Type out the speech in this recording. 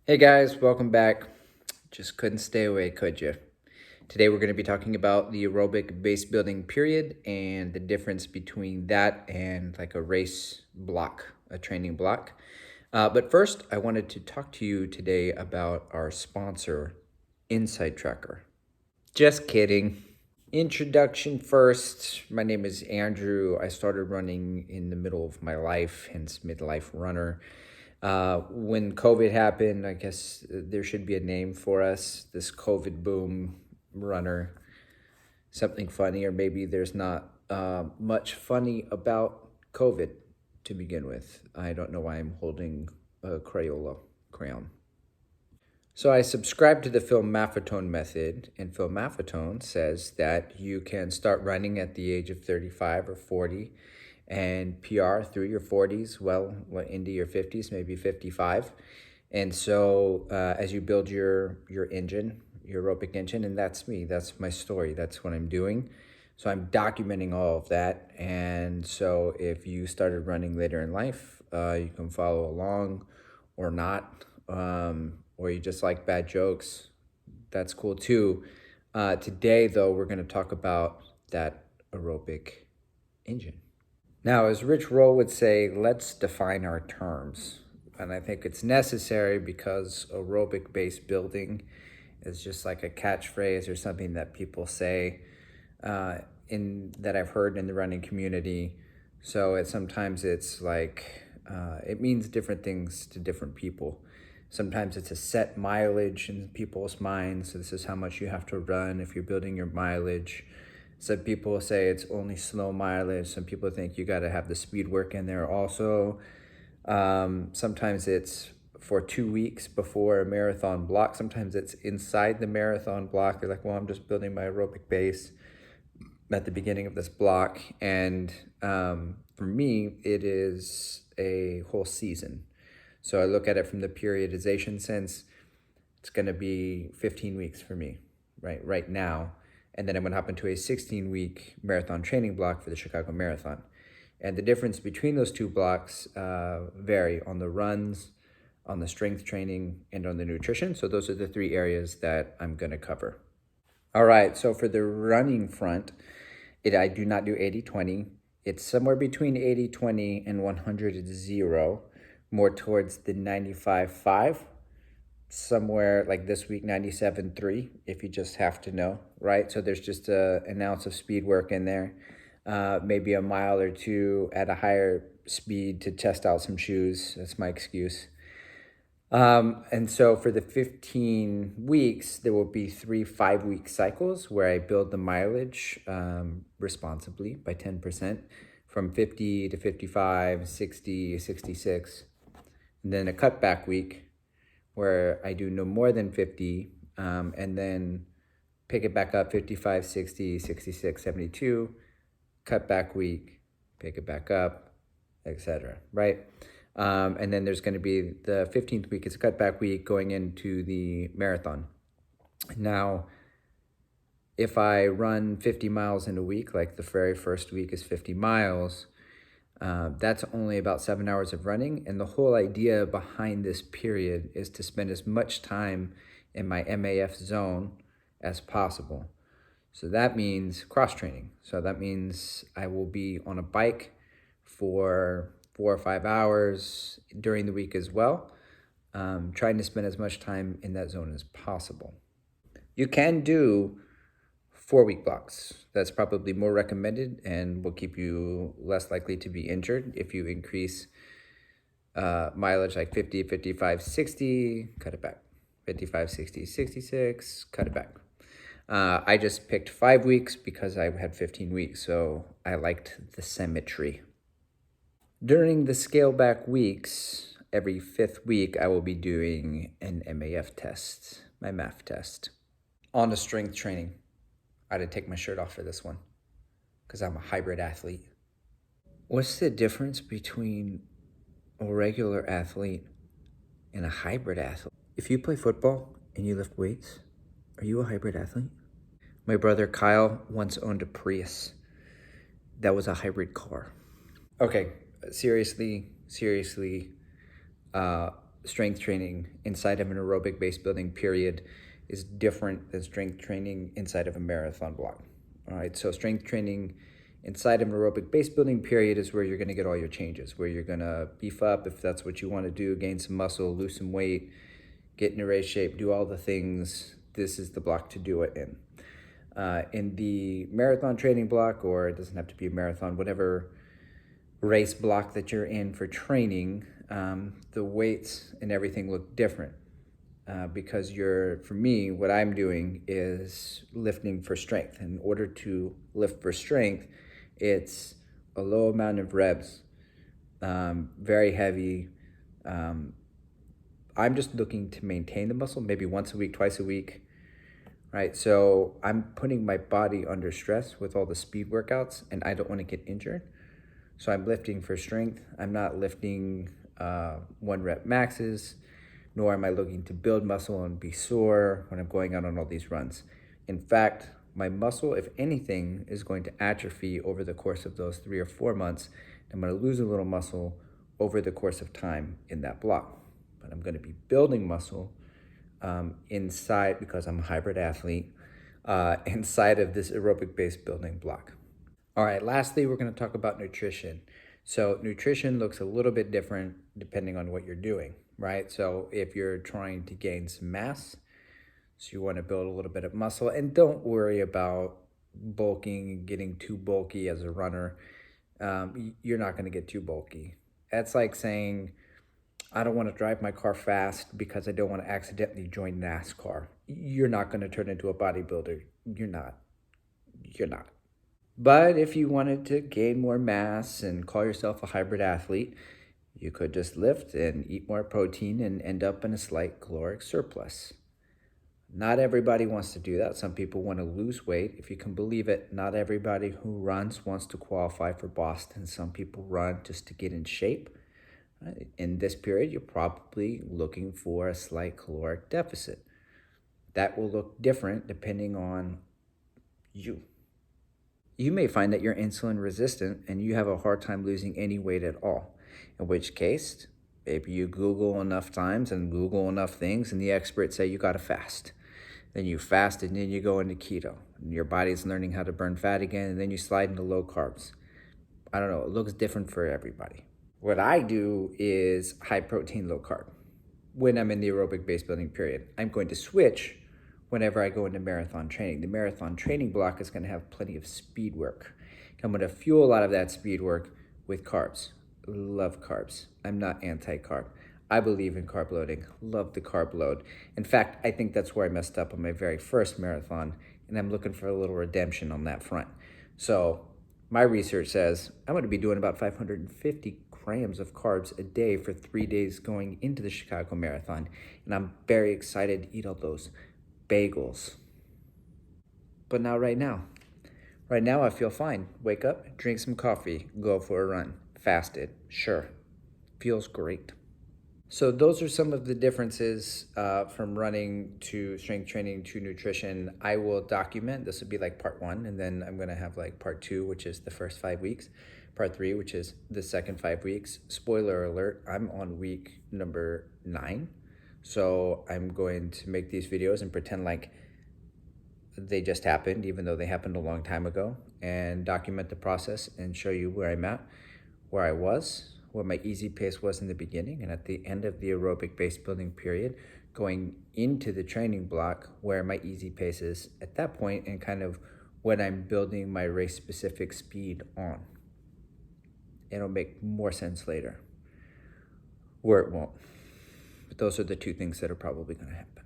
Hey guys, welcome back. Just couldn't stay away, could you? Today we're going to be talking about the aerobic base building period and the difference between that and like a race block, a training block. But first, I wanted to talk to you today about our sponsor, Insight Tracker. Just kidding. Introduction first. My name is Andrew. I started running in the middle of my life, hence midlife runner. When COVID happened, I guess there should be a name for us, this COVID boom runner, something funny, or maybe there's not much funny about COVID to begin with. I don't know why I'm holding a Crayola crayon. So I subscribe to the film Maffetone Method, and Phil Maffetone says that you can start running at the age of 35 or 40 and PR through your 40s, well into your 50s, maybe 55. And so as you build your engine, your aerobic engine, and that's me, that's my story, that's what I'm doing. So I'm documenting all of that. And so if you started running later in life, you can follow along or not. Or you just like bad jokes, that's cool too. Today, though, we're going to talk about that aerobic engine. Now, as Rich Roll would say, let's define our terms. And I think it's necessary because aerobic base building is just like a catchphrase or something that people say in that I've heard in the running community. So sometimes it's like it means different things to different people. Sometimes it's a set mileage in people's minds. So this is how much you have to run if you're building your mileage. Some people say it's only slow mileage. Some people think you got to have the speed work in there also. Sometimes it's for 2 weeks before a marathon block. Sometimes it's inside the marathon block. You're like, well, I'm just building my aerobic base at the beginning of this block. And for me, it is a whole season. So I look at it from the periodization sense. It's going to be 15 weeks for me right now. And then I'm going to hop into a 16-week marathon training block for the Chicago Marathon. And the difference between those two blocks vary on the runs, on the strength training, and on the nutrition. So those are the three areas that I'm going to cover. All right, so for the running front, I do not do 80-20. It's somewhere between 80-20 and 100-0, more towards the 95-5, somewhere like this week, 97-3, if you just have to know, right? So there's just an ounce of speed work in there, maybe a mile or two at a higher speed to test out some shoes. That's my excuse. And so for the 15 weeks, there will be 3 5-week cycles where I build the mileage responsibly by 10% from 50 to 55, 60, 66. And then a cutback week where I do no more than 50 and then pick it back up 55, 60, 66, 72, cutback week, pick it back up, etc. Right? And then there's going to be the 15th week is a cutback week going into the marathon. Now, if I run 50 miles in a week, like the very first week is 50 miles, that's only about 7 hours of running. And the whole idea behind this period is to spend as much time in my MAF zone as possible. So that means cross training. So that means I will be on a bike for 4 or 5 hours during the week as well, trying to spend as much time in that zone as possible. You can do 4-week blocks. That's probably more recommended and will keep you less likely to be injured if you increase mileage like 50, 55, 60, cut it back. 55, 60, 66, cut it back. I just picked 5 weeks because I had 15 weeks, so I liked the symmetry. During the scale back weeks, every 5th week, I will be doing an MAF test, my MAF test. On to strength training. I had to take my shirt off for this one because I'm a hybrid athlete. What's the difference between a regular athlete and a hybrid athlete? If you play football and you lift weights, are you a hybrid athlete? My brother Kyle once owned a Prius. That was a hybrid car. Okay, seriously, strength training inside of an aerobic base building period is different than strength training inside of a marathon block. All right, so strength training inside of an aerobic base building period is where you're going to get all your changes, where you're going to beef up if that's what you want to do, gain some muscle, lose some weight, get in a race shape, do all the things. This is the block to do it in. In the marathon training block, or it doesn't have to be a marathon, whatever race block that you're in for training, the weights and everything look different. Because for me, what I'm doing is lifting for strength. In order to lift for strength, it's a low amount of reps, very heavy. I'm just looking to maintain the muscle, maybe once a week, twice a week, right? So I'm putting my body under stress with all the speed workouts, and I don't want to get injured. So I'm lifting for strength. I'm not lifting 1 rep maxes, nor am I looking to build muscle and be sore when I'm going out on all these runs. In fact, my muscle, if anything, is going to atrophy over the course of those 3 or 4 months. I'm going to lose a little muscle over the course of time in that block. But I'm going to be building muscle inside, because I'm a hybrid athlete, inside of this aerobic base building block. All right, lastly, we're going to talk about nutrition. So nutrition looks a little bit different depending on what you're doing, right? So if you're trying to gain some mass, so you want to build a little bit of muscle, and don't worry about bulking and getting too bulky as a runner. You're not going to get too bulky. That's like saying, I don't want to drive my car fast because I don't want to accidentally join NASCAR. You're not going to turn into a bodybuilder. You're not. But if you wanted to gain more mass and call yourself a hybrid athlete, you could just lift and eat more protein and end up in a slight caloric surplus. Not everybody wants to do that. Some people want to lose weight. If you can believe it, not everybody who runs wants to qualify for Boston. Some people run just to get in shape. In this period, you're probably looking for a slight caloric deficit. That will look different depending on you. You may find that you're insulin resistant and you have a hard time losing any weight at all, in which case, maybe you Google enough times and Google enough things and the experts say you gotta fast. Then you fast and then you go into keto. And your body's learning how to burn fat again, and then you slide into low carbs. I don't know, it looks different for everybody. What I do is high protein, low carb. When I'm in the aerobic base building period, I'm going to switch whenever I go into marathon training. The marathon training block is going to have plenty of speed work. I'm going to fuel a lot of that speed work with carbs. Love carbs. I'm not anti-carb. I believe in carb loading. Love the carb load. In fact, I think that's where I messed up on my very first marathon, and I'm looking for a little redemption on that front. So my research says I'm going to be doing about 550 grams of carbs a day for 3 days going into the Chicago Marathon, and I'm very excited to eat all those bagels. But not right now. Right now I feel fine. Wake up, drink some coffee, go for a run. Fasted, sure. Feels great. So those are some of the differences from running to strength training to nutrition. I will document. This would be like part 1, and then I'm going to have like part 2, which is the first 5 weeks. Part 3, which is the second 5 weeks. Spoiler alert, I'm on week number 9. So I'm going to make these videos and pretend like they just happened, even though they happened a long time ago, and document the process and show you where I'm at, where I was, what my easy pace was in the beginning, and at the end of the aerobic base building period, going into the training block, where my easy pace is at that point, and kind of what I'm building my race-specific speed on. It'll make more sense later, or it won't. But those are the 2 things that are probably going to happen.